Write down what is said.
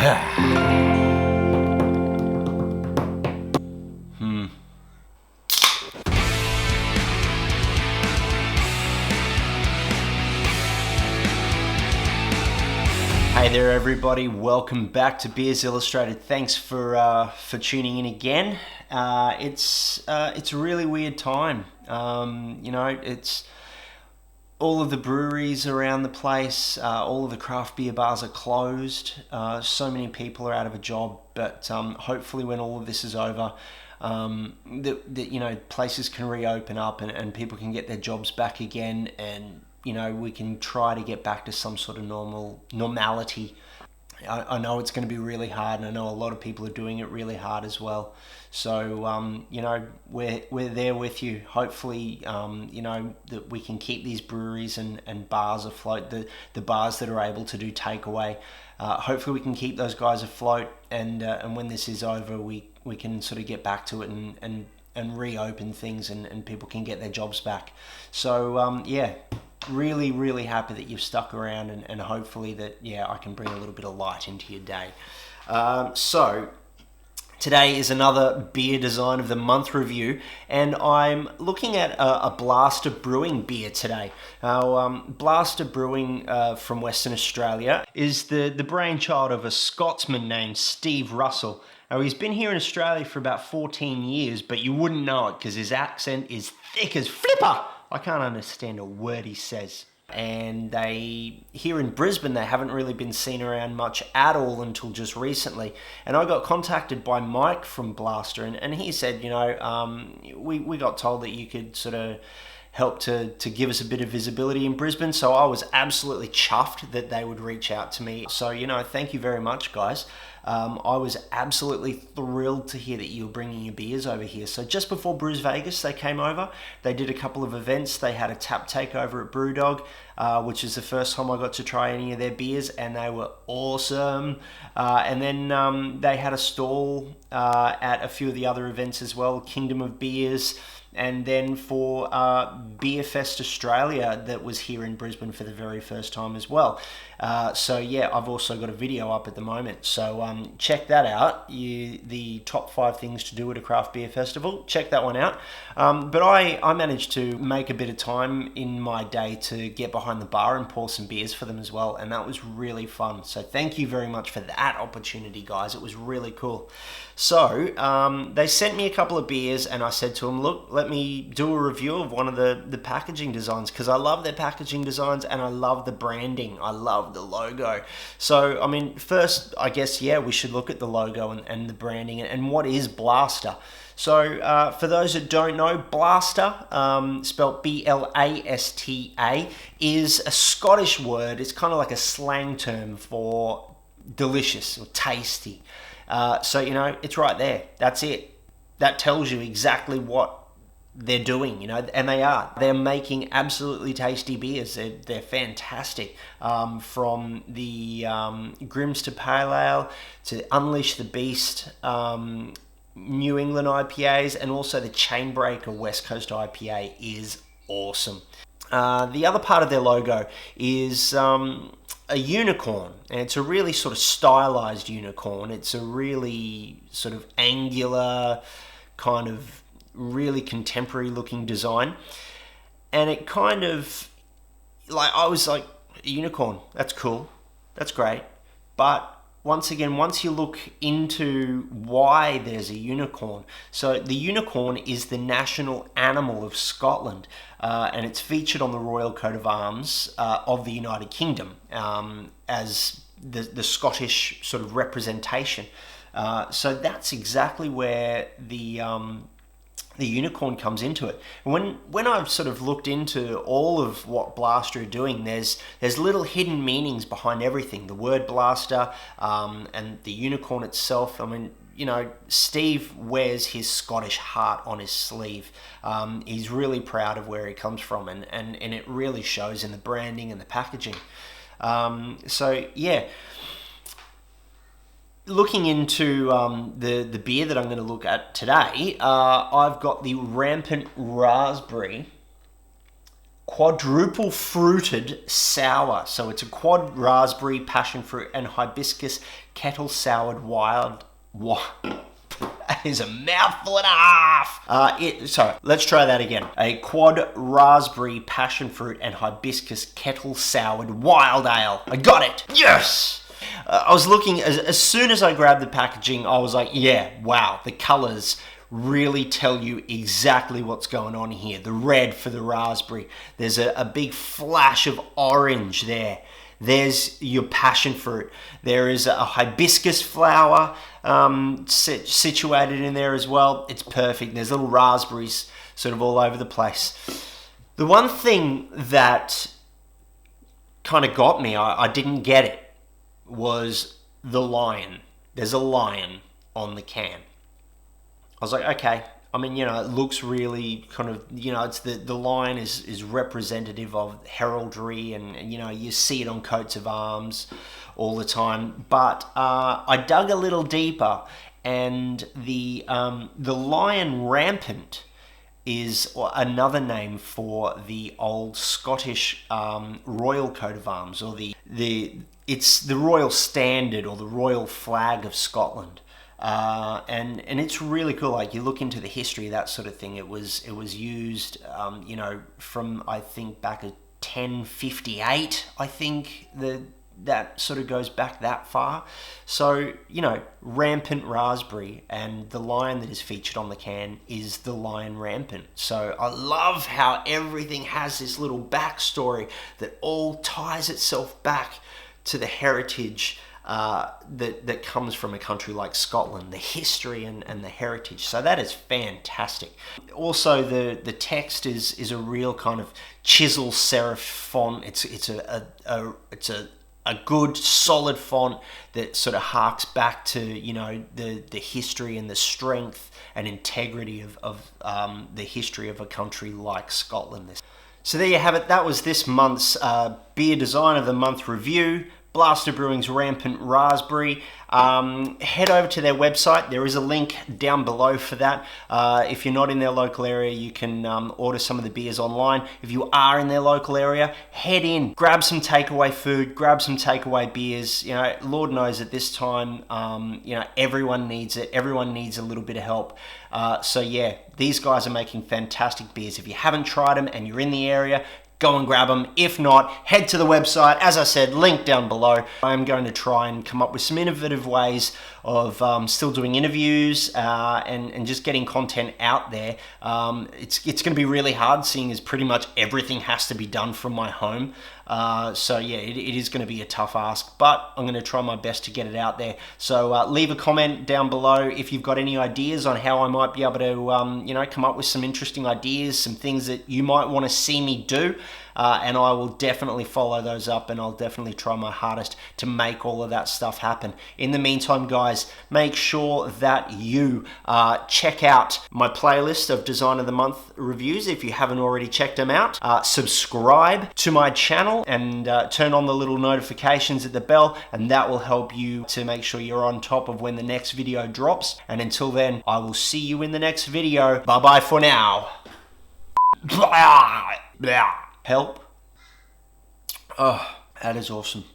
Hey there, everybody. Welcome back to Beers Illustrated. Thanks for tuning in again. It's a really weird time. It's all of the breweries around the place. All of the craft beer bars are closed. So many people are out of a job. But hopefully, when all of this is over, places can reopen up and people can get their jobs back again, and we can try to get back to some sort of normality. I know it's going to be really hard, and I know a lot of people are doing it really hard as well. So, we're there with you. Hopefully, that we can keep these breweries and bars afloat, the bars that are able to do takeaway. Hopefully we can keep those guys afloat, and when this is over, we can sort of get back to it and reopen things, and people can get their jobs back. So, really, really happy that you've stuck around, and hopefully that, I can bring a little bit of light into your day. So today is another beer design of the month review, and I'm looking at a Blasta Brewing beer today. Now, Blasta Brewing from Western Australia is the brainchild of a Scotsman named Steve Russell. Now, he's been here in Australia for about 14 years, but you wouldn't know it because his accent is thick as flipper. I can't understand a word he says. And here in Brisbane, they haven't really been seen around much at all until just recently. And I got contacted by Mike from Blasta, and he said, we got told that you could sort of help to give us a bit of visibility in Brisbane. So I was absolutely chuffed that they would reach out to me. So, thank you very much, guys. I was absolutely thrilled to hear that you were bringing your beers over here. So just before Brews Vegas, they came over. They did a couple of events. They had a tap takeover at Brewdog, which is the first time I got to try any of their beers, and they were awesome. And then they had a stall at a few of the other events as well, Kingdom of Beers. And then for Beer Fest Australia that was here in Brisbane for the very first time as well. I've also got a video up at the moment. So check that out. The top 5 things to do at a craft beer festival. Check that one out. But I managed to make a bit of time in my day to get behind the bar and pour some beers for them as well. And that was really fun. So thank you very much for that opportunity, guys. It was really cool. So they sent me a couple of beers, and I said to them, look, let me do a review of one of the packaging designs, because I love their packaging designs and I love the branding. I love the logo. So, first, I guess, we should look at the logo and the branding and what is Blasta. So, for those that don't know, Blasta, spelled B-L-A-S-T-A, is a Scottish word. It's kind of like a slang term for delicious or tasty. It's right there. That's it. That tells you exactly what they're doing, and they are. They're making absolutely tasty beers. They're fantastic. From the Grimster Pale Ale to Unleash the Beast, New England IPAs, and also the Chainbreaker West Coast IPA is awesome. The other part of their logo is a unicorn, and it's a really sort of stylized unicorn. It's a really sort of angular, kind of really contemporary looking design, and it kind of, I was like, a unicorn, that's cool, that's great, but once you look into why there's a unicorn, so the unicorn is the national animal of Scotland, and it's featured on the Royal Coat of Arms of the United Kingdom as the Scottish sort of representation. So that's exactly where the unicorn comes into it. When I've sort of looked into all of what Blasta are doing, there's little hidden meanings behind everything. The word Blasta and the unicorn itself. Steve wears his Scottish heart on his sleeve. He's really proud of where he comes from, and it really shows in the branding and the packaging. Looking into the beer that I'm going to look at today, I've got the Rampant Raspberry quadruple fruited sour. So it's a quad raspberry, passion fruit, and hibiscus kettle soured wild. That is a mouthful and a half. Sorry, let's try that again. A quad raspberry, passion fruit, and hibiscus kettle soured wild ale. I got it. Yes. I was looking, as soon as I grabbed the packaging, I was like, yeah, wow, the colors really tell you exactly what's going on here. The red for the raspberry. There's a big flash of orange there. There's your passion fruit. There is a hibiscus flower situated in there as well. It's perfect. There's little raspberries sort of all over the place. The one thing that kind of got me, I didn't get it, was the lion. There's a lion on the can. I was like, okay. I mean, you know, it looks really kind of, you know, it's the lion is representative of heraldry, and you know, you see it on coats of arms all the time. But I dug a little deeper, and the lion rampant is another name for the old Scottish royal coat of arms, or it's the royal standard or the royal flag of Scotland. And it's really cool. Like, you look into the history, that sort of thing. It was used, you know, from, I think, back at 1058. I think that sort of goes back that far. So, you know, rampant raspberry, and the lion that is featured on the can is the lion rampant. So I love how everything has this little backstory that all ties itself back to the heritage that comes from a country like Scotland, the history and the heritage. So that is fantastic. Also, the text is a real kind of chisel serif font. It's a good solid font that sort of harks back to, you know, the history and the strength and integrity of the history of a country like Scotland. So there you have it. That was this month's Beer Design of the Month review. Blasta Brewing's Rampant Raspberry. Head over to their website. There is a link down below for that. If you're not in their local area, you can order some of the beers online. If you are in their local area, head in, grab some takeaway food, grab some takeaway beers. You know, Lord knows at this time, you know, everyone needs it. Everyone needs a little bit of help. So yeah, these guys are making fantastic beers. If you haven't tried them and you're in the area, go and grab them. If not, head to the website. As I said, link down below. I'm going to try and come up with some innovative ways of still doing interviews and just getting content out there. It's going to be really hard, seeing as pretty much everything has to be done from my home. So yeah, it is going to be a tough ask, but I'm going to try my best to get it out there. So leave a comment down below if you've got any ideas on how I might be able to, you know, come up with some interesting ideas, some things that you might want to see me do. And I will definitely follow those up, and I'll definitely try my hardest to make all of that stuff happen. In the meantime, guys, make sure that you check out my playlist of Design of the Month reviews if you haven't already checked them out. Subscribe to my channel and turn on the little notifications at the bell, and that will help you to make sure you're on top of when the next video drops. And until then, I will see you in the next video. Bye-bye for now. Help. Oh, that is awesome.